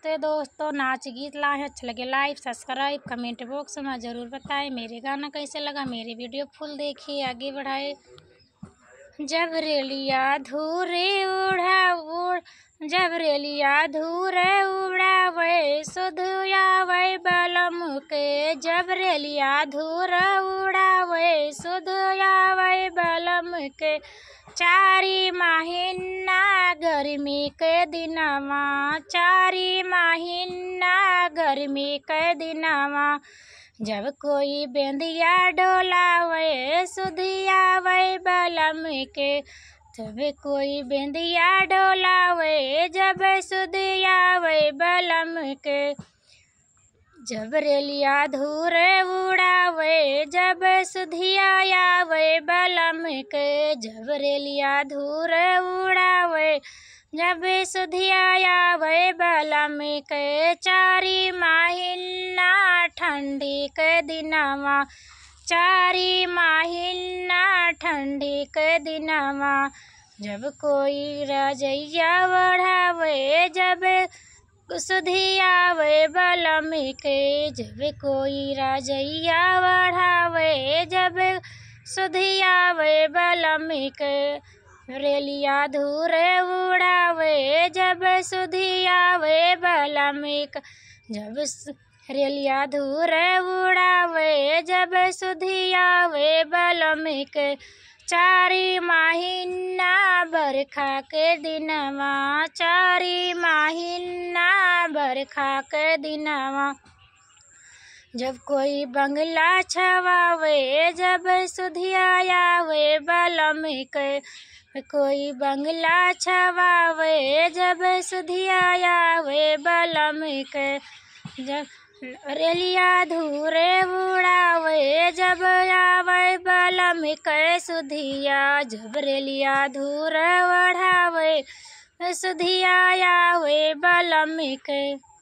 तो दोस्तों नाच गीत लाए अच्छा लगे लाइक सब्सक्राइब कमेंट बॉक्स में ज़रूर बताएं। मेरे गाना कैसे लगा, मेरी वीडियो फुल देखिए, आगे बढ़ाए। जब रेलिया धूरे जब रेलिया धूरे उड़ावे सुधुयावे बलम के। जब रेलिया धूर उड़ावे सुधुयावे बलम के। चारी महीना गर्मी के दिनवा, चारी महीना गर्मी के दिनवा। जब कोई बेंदिया डोलावे सुधियावे बलम के। जब कोई बेंदिया डोलावे जब सुधियावे बलम के। जब रेलिया धूर उड़ावे जब सुधियावे बलम के। जब रेलिया धूर उड़ावे जब सुधियावे बलम के। चारी महीना ठंडी के दिनवा, चारी महीना ठंडी के दिनवा। जब कोई रजैया बढ़ावे जब सुधियावे बलम के। जब कोई रजैया बढ़ावे जब सुधियावे बलम के। रेलिया धूर उड़ावे जब सुधियावे बलम के। जब रेलिया धूर उड़ावे जब सुधियावे बलम के। चारी महीना बरखा के दिनवा, चारी महीना बरखा के दिनवा। जब कोई बंगला छवावे जब सुधियावे बलम के। कोई बंगला छवावे जब सुधियावे बलम के। जब रेलिया धूर उड़ावे जब आवे बलम के सुधिया। जब रेलिया धूर उड़ावे सुधियावे बलम के।